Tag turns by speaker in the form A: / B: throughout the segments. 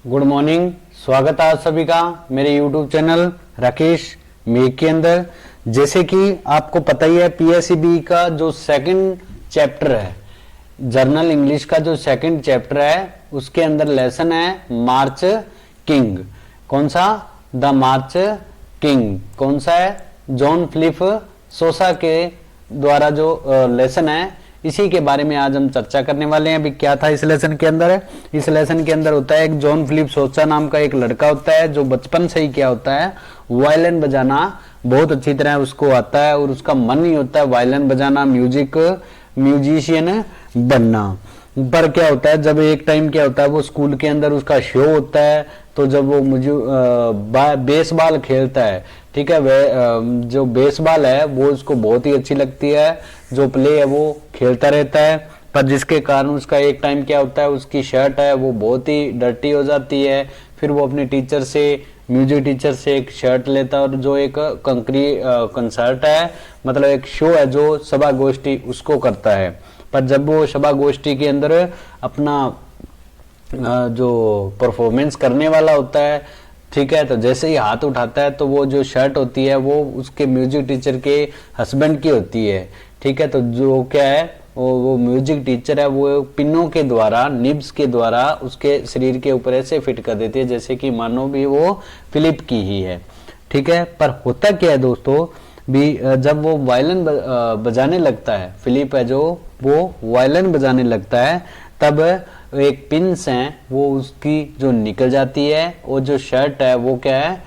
A: Good morning. स्वागत है आप सभी का मेरे यूट्यूब चैनल राकेश मेक के अंदर। जैसे कि आपको पता ही है, पीएससीबी का जो सेकंड चैप्टर है, जर्नल इंग्लिश का जो सेकंड चैप्टर है, उसके अंदर लेसन है मार्च किंग। कौन सा? The march king. कौन सा है? जॉन फिलिप सोसा के द्वारा जो लेसन है, इसी के बारे में आज हम चर्चा करने वाले हैं। अभी क्या था इस लेसन के अंदर? इस लेसन के अंदर होता है, एक जॉन फिलिप सोचा नाम का एक लड़का होता है, जो बचपन से ही क्या होता है, वायलिन बजाना बहुत अच्छी तरह उसको आता है और उसका मन ही होता है वायलिन बजाना, म्यूजिशियन बनना। पर क्या होता है, जब एक टाइम क्या होता है, वो स्कूल के अंदर उसका शो होता है, तो जब वो मुझे बेसबॉल खेलता है, ठीक है, वह जो बेसबॉल है वो उसको बहुत ही अच्छी लगती है, जो प्ले है वो खेलता रहता है। पर जिसके कारण उसका एक टाइम क्या होता है, उसकी शर्ट है वो बहुत ही डर्टी हो जाती है। फिर वो अपने टीचर से, म्यूजिक टीचर से एक शर्ट लेता है और जो एक कंसर्ट है, मतलब एक शो है जो सभा गोष्ठी, उसको करता है। पर जब वो सभा गोष्ठी के अंदर अपना जो परफॉर्मेंस करने वाला होता है, ठीक है, तो जैसे ही हाथ उठाता है तो वो जो शर्ट होती है वो उसके म्यूजिक टीचर के हस्बैंड की होती है, ठीक है। तो जो क्या है, वो म्यूजिक टीचर है, वो पिनों के द्वारा, निब्स के द्वारा उसके शरीर के ऊपर ऐसे फिट कर देती है जैसे कि मानो भी वो फिलिप की ही है, ठीक है। पर होता क्या है दोस्तों, भी जब वो वायलिन बजाने लगता है, फिलिप है जो, वो वायलिन बजाने लगता है, तब एक पिंस है वो उसकी जो निकल जाती है और जो शर्ट है वो क्या है,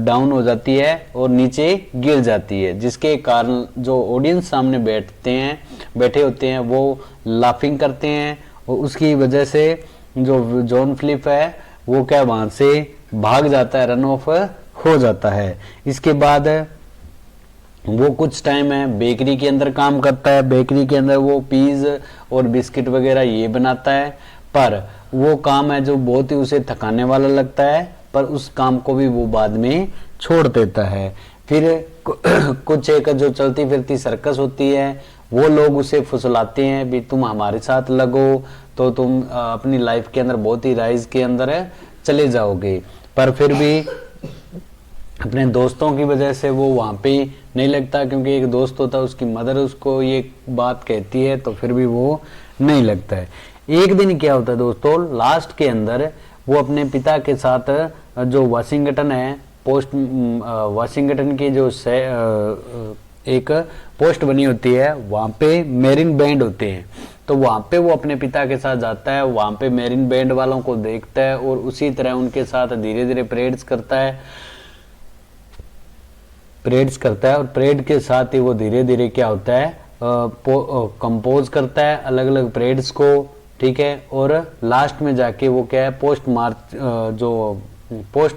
A: डाउन हो जाती है और नीचे गिर जाती है, जिसके कारण जो ऑडियंस सामने बैठे होते हैं वो लाफिंग करते हैं और उसकी वजह से जो जॉन फिलिप है वो क्या वहां से भाग जाता है, रन ऑफ हो जाता है। इसके बाद वो कुछ टाइम है बेकरी के अंदर काम करता है, बेकरी के अंदर वो पीज और बिस्किट वगैरह ये बनाता है। पर वो काम है जो बहुत ही उसे थकाने वाला लगता है, पर उस काम को भी वो बाद में छोड़ देता है। फिर कुछ एक जो चलती फिरती सर्कस होती है, वो लोग उसे फुसलाते हैं, भी तुम हमारे साथ लगो तो तुम अपनी लाइफ के अंदर बहुत ही राइज के अंदर चले जाओगे। पर फिर भी अपने दोस्तों की वजह से वो वहां पे नहीं लगता, क्योंकि एक दोस्त होता है, उसकी मदर उसको ये बात कहती है, तो फिर भी वो नहीं लगता है। एक दिन क्या होता है दोस्तों, लास्ट के अंदर वो अपने पिता के साथ जो वाशिंगटन है, वाशिंगटन की जो एक पोस्ट बनी होती है, वहां पे मेरिन बैंड होते हैं, तो वहां पे वो अपने पिता के साथ जाता है, वहां पे मेरिन बैंड वालों को देखता है और उसी तरह उनके साथ धीरे धीरे परेड्स करता है और परेड के साथ ही वो धीरे धीरे क्या होता है, कंपोज करता है अलग अलग परेड्स को, ठीक है। और लास्ट में जाके वो क्या है, पोस्ट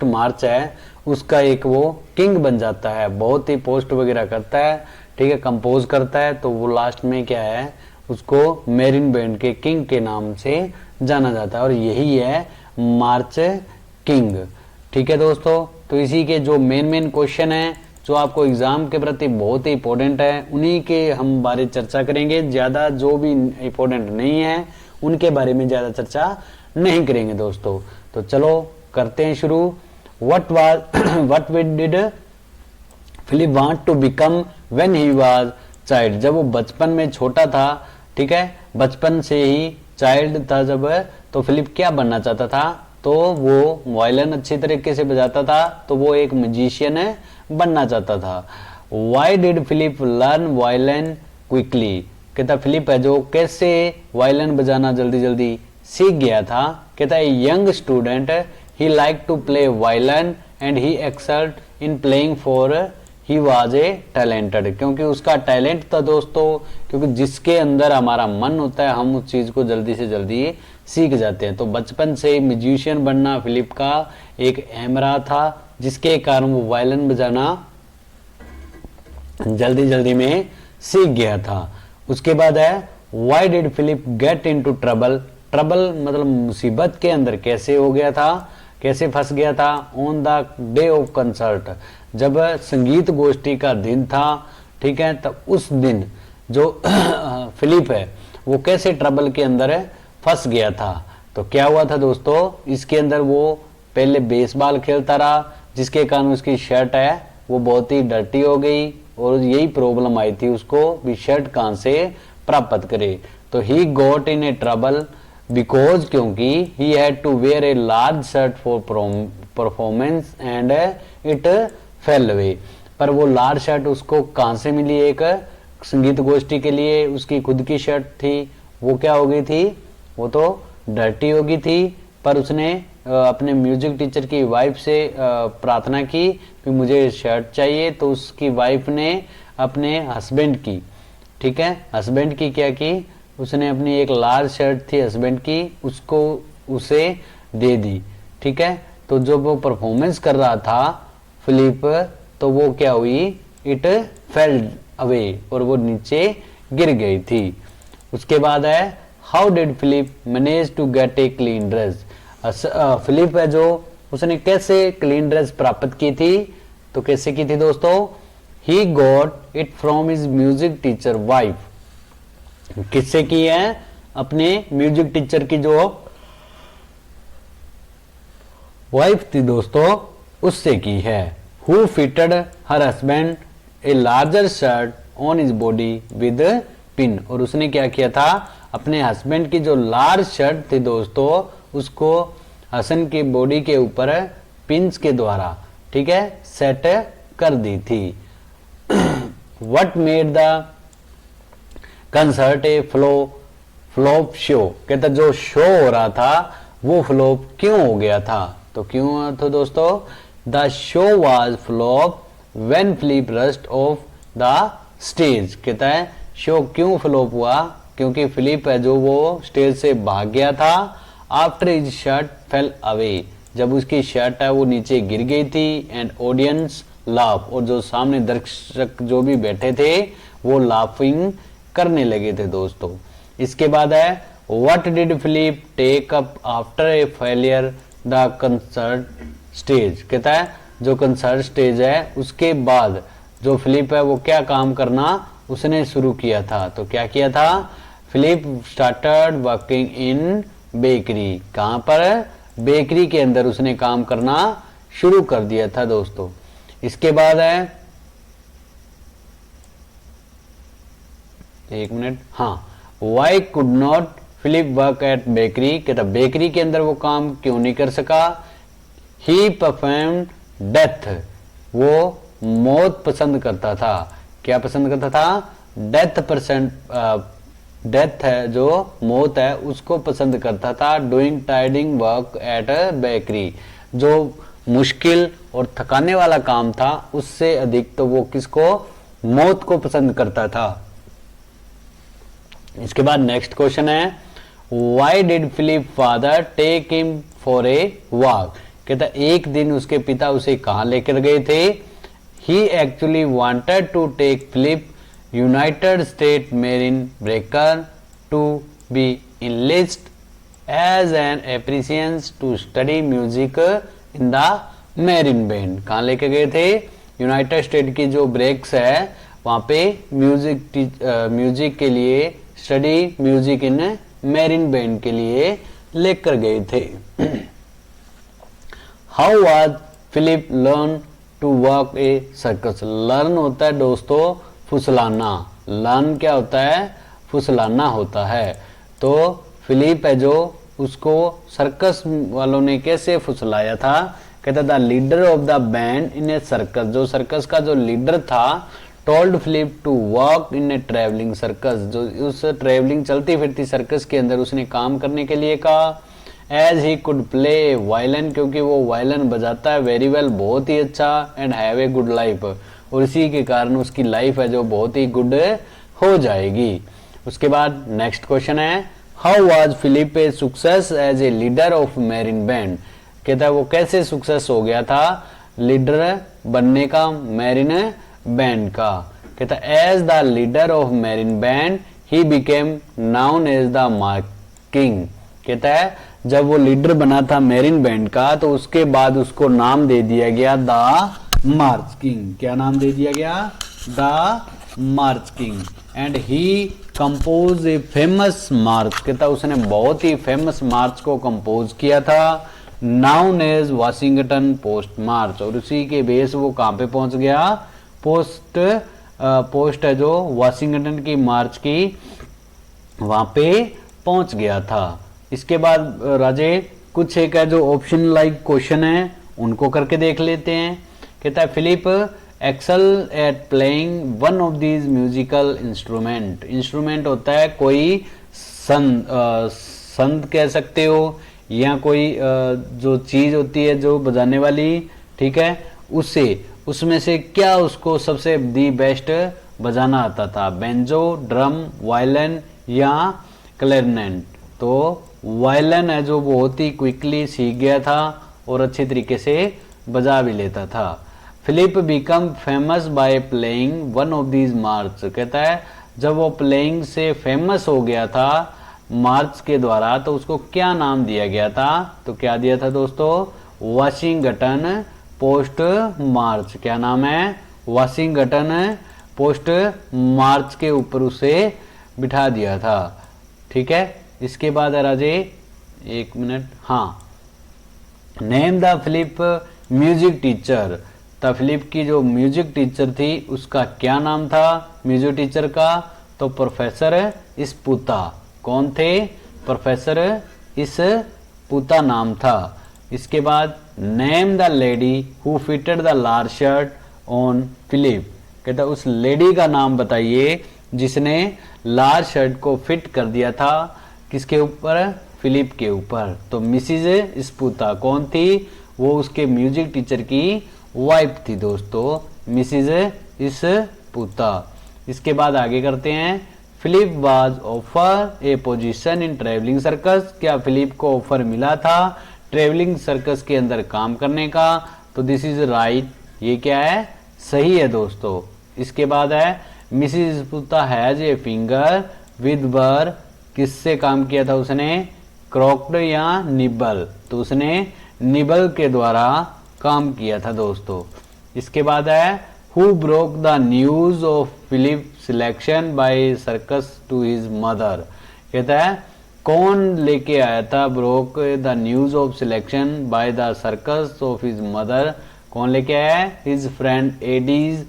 A: मार्च है उसका एक वो किंग बन जाता है, बहुत ही पोस्ट वगैरह करता है, ठीक है, कंपोज करता है। तो वो लास्ट में क्या है, उसको मेरिन बैंड के किंग के नाम से जाना जाता है और यही है मार्च किंग, ठीक है दोस्तों। तो इसी के जो मेन क्वेश्चन है जो आपको एग्जाम के प्रति बहुत ही इंपॉर्टेंट है, उन्हीं के हम बारे चर्चा करेंगे। ज्यादा जो भी इंपॉर्टेंट नहीं है उनके बारे में ज्यादा चर्चा नहीं करेंगे दोस्तों। तो चलो करते हैं शुरू। What did Philip want to become when he was child? जब वो बचपन में छोटा था, ठीक है, बचपन से ही चाइल्ड था जब, तो फिलिप क्या बनना चाहता था? तो वो वायलिन अच्छी तरीके से बजाता था, तो वो एक म्यूजिशियन बनना चाहता था। Why did Philip learn violin quickly? कहता फिलिप है जो कैसे वायलिन बजाना जल्दी जल्दी सीख गया था। कहता है young student he like to play violin and he excelled in playing for he was a talented. क्योंकि उसका टैलेंट था दोस्तों, क्योंकि जिसके अंदर हमारा मन होता है हम उस चीज को जल्दी से जल्दी सीख जाते हैं। तो बचपन से म्यूजिशियन बनना फिलिप का एक एम रहा था, जिसके कारण वो वायलिन बजाना जल्दी जल्दी में सीख गया था। उसके बाद है why did Philip get into trouble? Trouble मतलब मुसीबत के अंदर कैसे हो गया था, कैसे फंस गया था? On the day of concert, जब संगीत गोष्ठी का दिन था, ठीक है, तब उस दिन जो फिलिप है वो कैसे ट्रबल के अंदर फंस गया था, तो क्या हुआ था दोस्तों, इसके अंदर वो पहले बेसबॉल खेलता रहा, जिसके कारण उसकी शर्ट है वो बहुत ही डर्टी हो गई, और यही प्रॉब्लम आई थी उसको भी शर्ट कहां से प्राप्त करे। तो he got in a trouble because, क्योंकि he had to wear a large shirt for performance and it fell away. पर वो लार्ज शर्ट उसको कहां से मिली, एक संगीत गोष्ठी के लिए उसकी खुद की शर्ट थी, वो क्या हो गई थी, वो तो डर्टी हो गई थी। पर उसने अपने म्यूजिक टीचर की वाइफ से प्रार्थना की कि मुझे शर्ट चाहिए, तो उसकी वाइफ ने अपने हस्बैंड की, ठीक है, हस्बैंड की क्या की, उसने अपनी एक लार्ज शर्ट थी हस्बैंड की, उसको उसे दे दी, ठीक है। तो जब वो परफॉर्मेंस कर रहा था फिलिप, तो वो क्या हुई, इट फेल अवे, और वो नीचे गिर गई थी। उसके बाद है how did Philip manage to get a clean dress. Philip है जो, उसने कैसे क्लीन ड्रेस प्राप्त की थी, तो कैसे की थी दोस्तों, he got it from his music teacher wife. किससे की है, अपने म्यूजिक टीचर की जो वाइफ थी दोस्तों, उससे की है। Who fitted her husband a larger shirt on his body with pin, और उसने क्या किया था, अपने हस्बैंड की जो लार्ज शर्ट थी दोस्तों, उसको हसन की बॉडी के ऊपर पिंस के द्वारा, ठीक है, सेट कर दी थी। What made the concert A flop show, कहता जो शो हो रहा था वो फ्लॉप क्यों हो गया था, तो क्यों हुआ था दोस्तों, the show was flop when Philip rushed off the stage. कहता है शो क्यों फ्लॉप हुआ, क्योंकि फिलिप है जो वो स्टेज से भाग गया था। After his shirt fail away, जब उसकी शर्ट है वो नीचे गिर गई थी। एंड ऑडियंस लाफ, और जो सामने दर्शक जो भी बैठे थे वो लाफिंग करने लगे थे दोस्तों। इसके बाद है what did Philip take up after a failure the concert stage. कहता है जो कंसर्ट स्टेज है उसके बाद जो फिलिप है वो क्या काम करना उसने शुरू किया था, तो क्या किया था, Philip started working in bakery. कहां पर, बेकरी के अंदर उसने काम करना शुरू कर दिया था दोस्तों। इसके बाद है, एक मिनट, हाँ, why could not Philip work at bakery. कहता बेकरी के अंदर वो काम क्यों नहीं कर सका। ही परफॉर्म्ड डेथ, वो मौत पसंद करता था। क्या पसंद करता था, डेथ है जो मौत है उसको पसंद करता था। Doing tiring work at a bakery, जो मुश्किल और थकाने वाला काम था उससे अधिक तो वो किसको, मौत को पसंद करता था। इसके बाद नेक्स्ट क्वेश्चन है why did Philip father take him for a walk. कहता एक दिन उसके पिता उसे कहां लेकर गए थे। He actually wanted to take Philip United State marine breaker to be enlisted as an apprentice to study music in the marine band। कहाँ लेके गए थे, यूनाइटेड स्टेट की जो ब्रेक्स है वहां पे म्यूजिक के लिए study music in marine band के लिए लेकर गए थे। How was Philip learn to work a circus. Learn होता है दोस्तों फुसलाना, लर्न क्या होता है, फुसलाना होता है। तो फिलिप है जो उसको सर्कस वालों ने कैसे फुसलाया था। कहता था leader of the band in a circus, जो सर्कस का जो लीडर था told Philip to work in a travelling circus, जो उस ट्रेवलिंग चलती फिरती सर्कस के अंदर उसने काम करने के लिए कहा। As he could play violin, क्योंकि वो वायलिन बजाता है वेरी वेल, बहुत ही अच्छा, and have a good life, और इसी के कारण उसकी लाइफ है जो बहुत ही गुड हो जाएगी। उसके बाद नेक्स्ट क्वेश्चन है how was Philip a success as a leader of marine band. कहता है वो कैसे सक्सेस हो गया था लीडर बनने का मैरिन बैंड का। कहता as the leader of marine band he became known as the march king. कहता है जब वो लीडर बना था मैरिन बैंड का तो उसके बाद उसको नाम दे दिया गया द मार्च किंग। क्या नाम दे दिया गया, the march king. And he compose a famous march, कहता उसने बहुत ही फेमस मार्च को कंपोज किया था, नाउन एज वाशिंगटन पोस्ट मार्च, और उसी के बेस वो कहाँ पे पहुंच गया, पोस्ट है जो वाशिंगटन की मार्च की, वहां पे पहुंच गया था। इसके बाद राजे कुछ एक है जो ऑप्शन लाइक क्वेश्चन है उनको करके देख लेते हैं। कहता है Philip excel at playing one of these musical instrument, instrument होता है कोई संद कह सकते हो, या कोई जो चीज होती है जो बजाने वाली, ठीक है, उससे उसमें से क्या उसको सबसे दी बेस्ट बजाना आता था, बेंजो, ड्रम, वायलिन या क्लैरिनेट। तो वायलिन है जो बहुत ही क्विकली सीख गया था और अच्छे तरीके से बजा भी लेता था। Philip become famous by playing one of these march, कहता है जब वो प्लेइंग से फेमस हो गया था मार्च के द्वारा तो उसको क्या नाम दिया गया था, तो क्या दिया था दोस्तों, वाशिंगटन पोस्ट मार्च। क्या नाम है, वाशिंगटन पोस्ट मार्च के ऊपर उसे बिठा दिया था। ठीक है, इसके बाद है राजे, एक मिनट, हाँ, name the Philip music teacher, the Philip की जो म्यूजिक टीचर थी उसका क्या नाम था म्यूजिक टीचर का, तो प्रोफेसर स्पूता। कौन थे, प्रोफेसर स्पूता नाम था। इसके बाद name the lady who fitted the large shirt on Philip, कहता उस लेडी का नाम बताइए जिसने लार्ज शर्ट को फिट कर दिया था किसके ऊपर, फिलिप के ऊपर। तो मिसिज स्पूता कौन थी, वो उसके म्यूजिक टीचर की वाइफ थी दोस्तों, मिसिज स्पूता। इसके बाद आगे करते हैं, Philip was offer A position in travelling circus, क्या फिलिप को ऑफर मिला था ट्रेवलिंग सर्कस के अंदर काम करने का, तो दिस इज राइट, ये क्या है, सही है दोस्तों। इसके बाद है मिसिज स्पूता हैज ए फिंगर विद बर, किससे काम किया था उसने, क्रॉक्ड या निबल, तो उसने निबल के द्वारा काम किया था दोस्तों। इसके बाद है who broke the news of Philip selection by circus to his mother, कहता है कौन लेके आया था, broke the news of selection by the circus of his mother, कौन लेके आया है, हिज फ्रेंड एडीज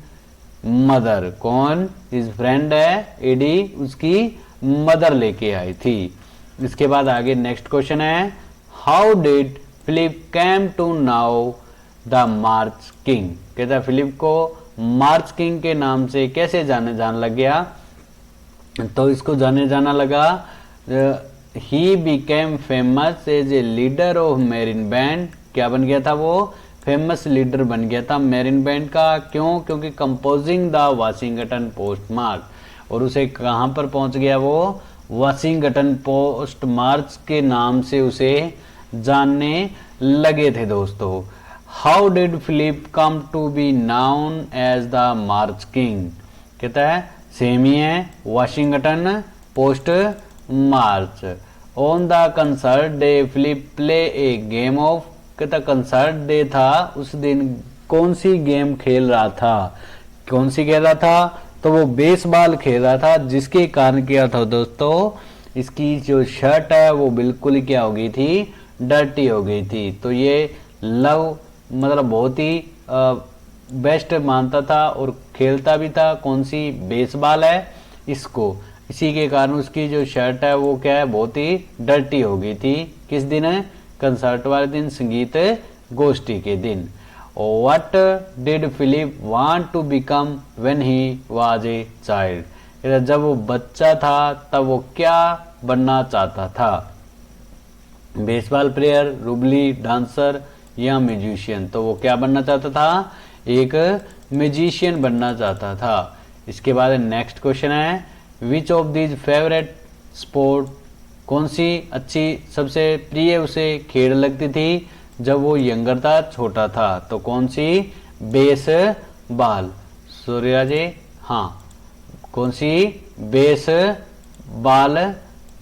A: मदर, कौन, हिज फ्रेंड है एडी, उसकी मदर लेके आई थी। इसके बाद आगे नेक्स्ट क्वेश्चन है, how did Philip came to now the march king, कहता है फिलिप को मार्च किंग के नाम से कैसे जान लग गया, तो इसको जाना लगा, he became famous as a leader of marine band, क्या बन गया था वो, फेमस लीडर बन गया था मेरिन बैंड का, क्यों, क्योंकि कंपोजिंग द वाशिंगटन पोस्ट मार्च, और उसे कहां पर पहुंच गया वो, वाशिंगटन पोस्ट मार्च के नाम से उसे जानने लगे थे दोस्तों। How did Philip come to be known as the march king, कहता है सेम ही है, Washington Post march. On the concert day Philip play a game of, कहता कंसर्ट डे था उस दिन कौन सी गेम खेल रहा था, कौन सी खेल रहा था, तो वो बेसबॉल खेल रहा था, जिसके कारण क्या था दोस्तों, इसकी जो शर्ट है वो बिल्कुल ही क्या हो गई थी, डर्टी हो गई थी। तो ये लव मतलब बहुत ही बेस्ट मानता था और खेलता भी था, कौन सी, बेसबॉल है इसको, इसी के कारण उसकी जो शर्ट है वो क्या है, बहुत ही डर्टी हो गई थी, किस दिन है, कंसर्ट वाले दिन, संगीत गोष्ठी के दिन। What did Philip want to become when he was a child, जब वो बच्चा था तब वो क्या बनना चाहता था, बेसबॉल प्लेयर, रुबली डांसर या म्यूजिशियन, तो वो क्या बनना चाहता था, एक म्यूजिशियन बनना चाहता था। इसके बाद नेक्स्ट क्वेश्चन है, विच ऑफ दीज फेवरेट स्पोर्ट, कौन सी अच्छी सबसे प्रिय उसे खेल लगती थी जब वो यंगर था, छोटा था, तो कौन सी, बेसबॉल, सूर्यराजे, हाँ, कौन सी, बेसबॉल,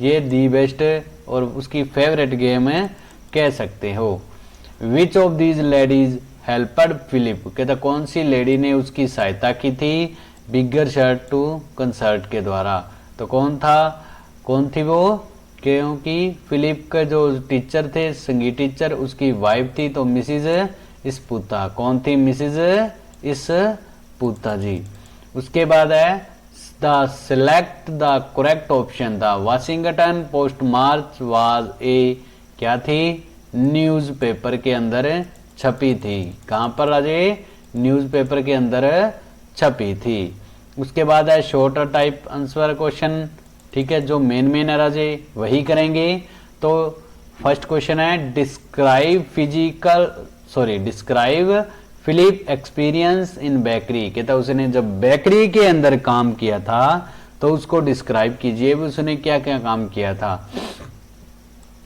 A: ये दी बेस्ट और उसकी फेवरेट गेम कह सकते हो। Which of these ladies helped Philip, कहता कौन सी लेडी ने उसकी सहायता की थी बिगर शर्ट टू कंसर्ट के द्वारा, तो कौन थी वो? क्योंकि फिलिप का जो टीचर थे, संगीत टीचर, उसकी वाइफ थी, तो मिसिज स्पूता। कौन थी? मिसिज स्पूता जी। उसके बाद है the select the correct option. The Washington Post March was a, क्या थी? न्यूज़पेपर के अंदर छपी थी। कहां पर राजे? न्यूज़पेपर के अंदर छपी थी। उसके बाद है शॉर्टर टाइप आंसर क्वेश्चन, ठीक है, जो मेन है राजे वही करेंगे। तो फर्स्ट क्वेश्चन है describe Philip experience in bakery. कहता उसने जब बेकरी के अंदर काम किया था तो उसको डिस्क्राइब कीजिए, उसने क्या क्या काम किया था।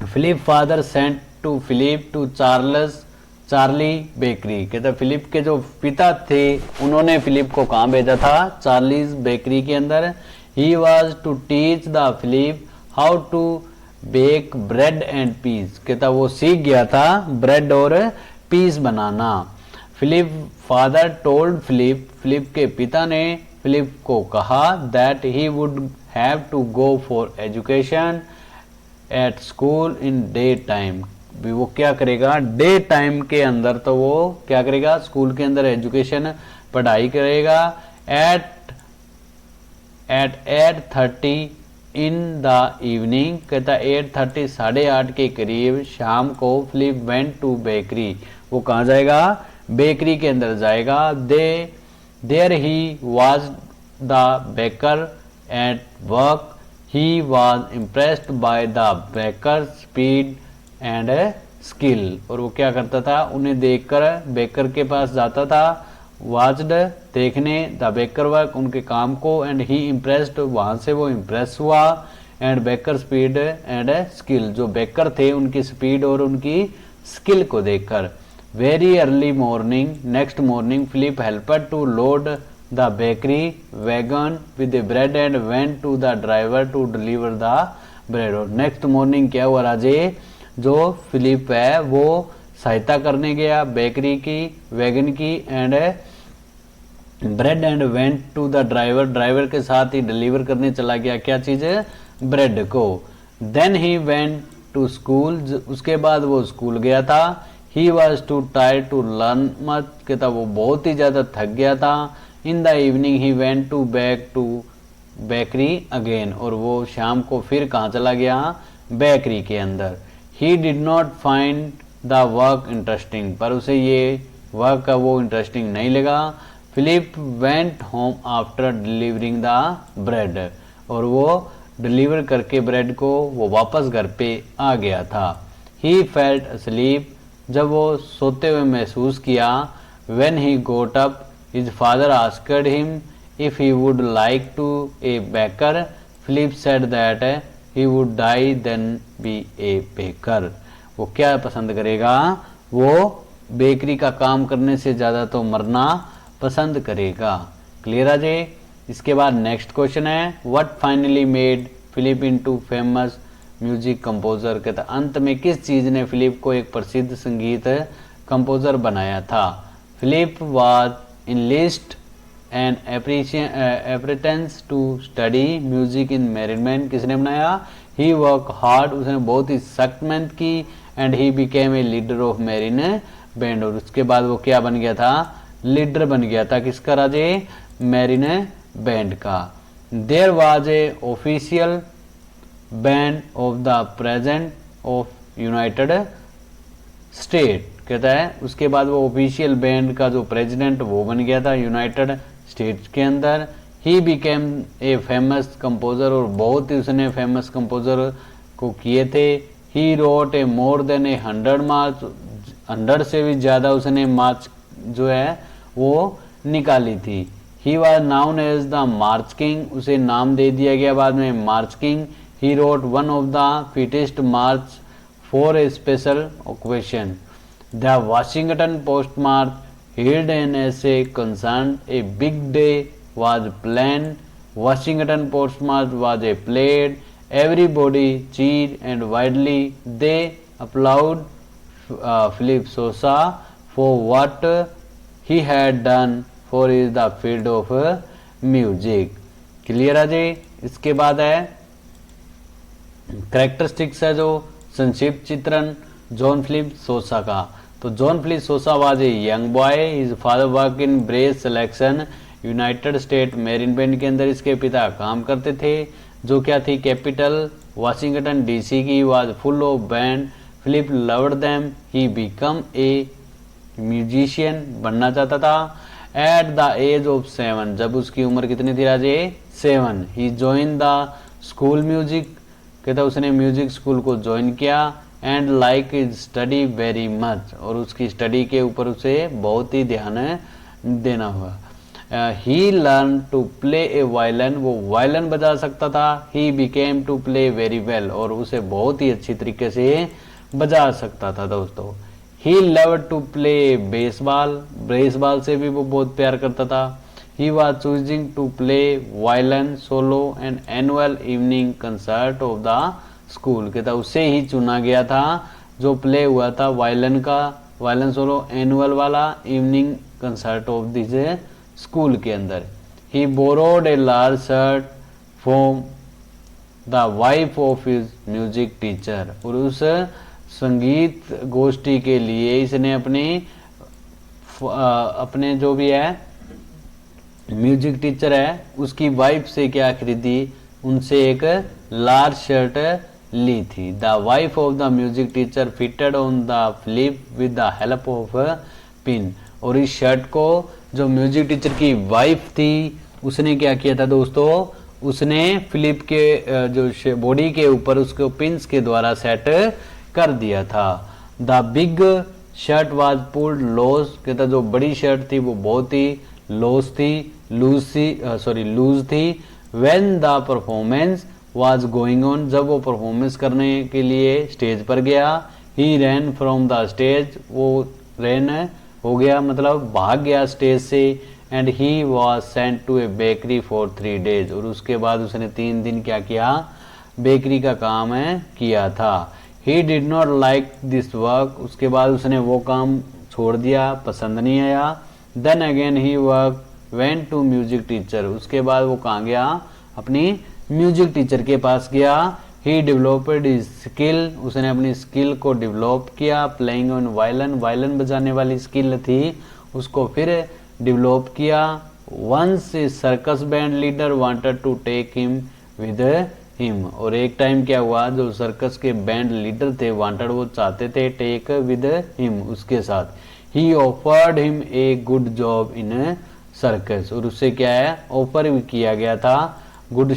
A: Philip father sent to Philip to Charlie bakery. कहता फिलिप के जो पिता थे उन्होंने फिलिप को कहां भेजा था? चार्लीज बेकरी के अंदर। He was to teach the Philip how to bake bread and pies. कहता वो सीख गया था ब्रेड और पीस बनाना। फिलिप फादर टोल्ड फिलिप के पिता ने फिलिप को कहा that he would have to go for education at school in day time. वो क्या करेगा? डे टाइम के अंदर तो वो क्या करेगा? स्कूल के अंदर एजुकेशन पढ़ाई करेगा। At 8:30 in the evening. कहता 8:30 8:30 के करीब शाम को फिलिप वेंट टू बेकरी। वो कहाँ जाएगा? बेकरी के अंदर जाएगा। There he was the baker at work. He was impressed by the baker speed and skill. और वो क्या करता था? उन्हें देखकर बेकर के पास जाता था, वाच्ड देखने, द बेकर वर्क उनके काम को, एंड ही इम्प्रेस्ड वहां से वो इम्प्रेस हुआ, and baker speed and skill जो बेकर थे उनकी स्पीड और उनकी स्किल को देखकर। Very early morning next morning Philip helper to load the bakery wagon with bread and went to the driver to deliver the bread. और next morning क्या हुआ राजे? जो फिलिप है वो सहायता करने गया बेकरी की, वैगन की, and bread and went to the driver, driver के साथ ही डिलीवर करने चला गया क्या चीज? ब्रेड को। Then he went to school, उसके बाद वो स्कूल गया था। He was too tired to learn much, कहता वो बहुत ही ज्यादा थक गया था। In the evening he went to back to bakery again, और वो शाम को फिर कहाँ चला गया? बेकरी के अंदर। He did not find the work interesting, पर उसे ये वर्क का वो इंटरेस्टिंग नहीं लगा। Philip went home after delivering the bread, और वो डिलीवर करके ब्रेड को वो वापस घर पे आ गया था। ही फेल्ट अस्लीप, जब वो सोते हुए महसूस किया। When he got up his father asked him if he would like to a baker. Philip said that he would die then be a baker. वो क्या पसंद करेगा? वो बेकरी का काम करने से ज्यादा तो मरना पसंद करेगा। क्लियर है जी? इसके बाद नेक्स्ट क्वेश्चन है what finally made Philip into famous music composer. कहता अंत में किस चीज ने फिलिप को एक प्रसिद्ध संगीत कंपोजर बनाया था? Philip was enlist and apprentice to study music in management. किसने बनाया? ही वर्क हार्ड, उसने बहुत ही सख्त मेहनत की। And he became a leader of marine band, और उसके बाद वो क्या बन गया था? लीडर बन गया था। किसका राजे? मैरिन बैंड का। There was a official band of the president of United State. कहता है उसके बाद वो ऑफिशियल बैंड का जो प्रेसिडेंट वो बन गया था यूनाइटेड स्टेट्स के अंदर। He became a famous composer, और बहुत ही उसने फेमस कंपोजर को किए थे। He wrote a more than 100 मार्च, 100 से भी ज्यादा उसने मार्च जो है वो निकाली थी। He was known as the march king, उसे नाम दे दिया गया बाद में march king. He wrote one of the fittest march for a special occasion. The Washington Post march held an essay concerned a big day was planned. Washington postmarch was a played. Everybody cheered and widely they applaud Philip Sosa for what he had done for the field of music. Clear है जी? इसके बाद है characteristics है जो संक्षिप्त चित्रण John Philip Sousa का। तो John Philip Sousa was a young boy, his father work in brass selection United State marine band के अंदर इसके पिता काम करते थे, जो क्या थी कैपिटल वाशिंगटन डीसी की। Was full of band, Philip loved them, he become a musician, बनना चाहता था। एट द एज ऑफ 7, जब उसकी उम्र कितनी थी राजे 7, ही जॉइन द स्कूल म्यूजिक, कहता उसने म्यूजिक स्कूल को ज्वाइन किया। And like is study very much, और उसकी स्टडी के ऊपर उसे बहुत ही ध्यान देना हुआ। He learn to play a violin, वो वायलिन बजा सकता था। He became to play very well, और उसे बहुत ही अच्छी तरीके से बजा सकता था दोस्तों। He love to play baseball, baseball से भी वो बहुत प्यार करता था। He was choosing to play violin solo and annual evening concert of the school, कहता उसे ही चुना गया था जो प्ले हुआ था वायलिन का, वायलिन सोलो एनुअल वाला evening concert of this school के अंदर। He borrowed a large shirt from the wife of his music teacher, और उस संगीत गोष्ठी के लिए इसने अपने जो भी है म्यूजिक टीचर है उसकी वाइफ से क्या खरीदी, उनसे एक लार्ज शर्ट ली थी। The wife of the music teacher fitted on the Philip with the help of pin, और इस शर्ट को जो म्यूजिक टीचर की वाइफ थी उसने क्या किया था दोस्तों, उसने फिलिप के जो बॉडी के ऊपर उसको पिंस के द्वारा सेट कर दिया था। The big shirt was pulled loose, कहता जो बड़ी शर्ट थी वो बहुत ही लूज थी। When the performance was going on, जब वो परफॉर्मेंस करने के लिए स्टेज पर गया। He ran from the stage, वो रैन हो गया मतलब भाग गया स्टेज से। And he was sent to a bakery for 3 days, और उसके बाद उसने 3 दिन क्या किया, बेकरी का काम किया था। ही did not like this work, उसके बाद उसने वो काम छोड़ दिया, पसंद नहीं आया। Then again he work went to music teacher, उसके बाद वो कहाँ गया, अपनी म्यूजिक टीचर के पास गया। ही डेवलप्ड हिज स्किल, उसने अपनी स्किल को डेवलप किया। प्लेइंग ऑन वायलिन, वायलिन बजाने वाली स्किल थी उसको फिर डेवलप किया। Once circus band leader wanted to take him with him, और एक टाइम क्या हुआ, जो सर्कस के बैंड लीडर थे वांटेड वो चाहते थे टेक विद हिम, उसके साथ। ही offered him a good job in circus, और उससे क्या है ऑफर भी किया गया था गुड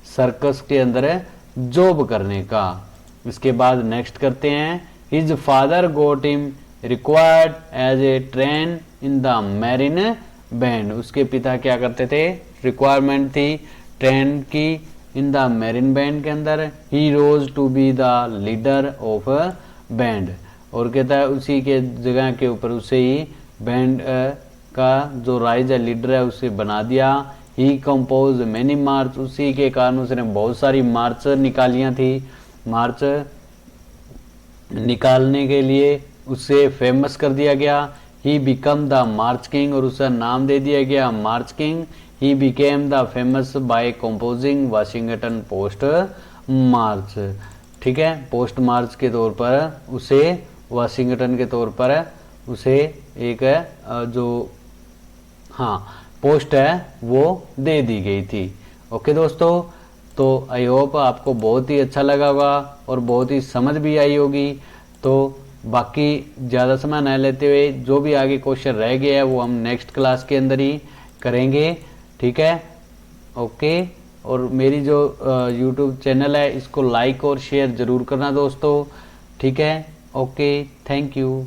A: सर्कस के अंदर जॉब करने का। इसके बाद नेक्स्ट करते हैं, his father got him required as a train in the marine band, उसके पिता क्या करते थे, रिक्वायरमेंट थी ट्रेन की इन द मैरिन बैंड के अंदर। He rose to be the leader of band, और कहता है उसी के जगह के ऊपर उसे ही बैंड का जो राइज है लीडर है उसे बना दिया। ही कंपोज मैनी मार्च, उसी के कारण उसने बहुत सारी मार्च निकालियां थी। मार्च निकालने के लिए उसे फेमस कर दिया गया। He become the march king, और उसका नाम दे दिया गया march king. He became the famous by composing Washington Post march, ठीक है, पोस्ट मार्च के तौर पर उसे वाशिंगटन के तौर पर उसे एक जो पोस्ट है वो दे दी गई थी। ओके दोस्तों, तो आई होप आपको बहुत ही अच्छा लगा होगा और बहुत ही समझ भी आई होगी। तो बाकी ज़्यादा समय न लेते हुए जो भी आगे क्वेश्चन रह गया है वो हम नेक्स्ट क्लास के अंदर ही करेंगे, ठीक है। ओके, और मेरी जो यूट्यूब चैनल है इसको लाइक और शेयर ज़रूर करना दोस्तों, ठीक है। Okay, thank you.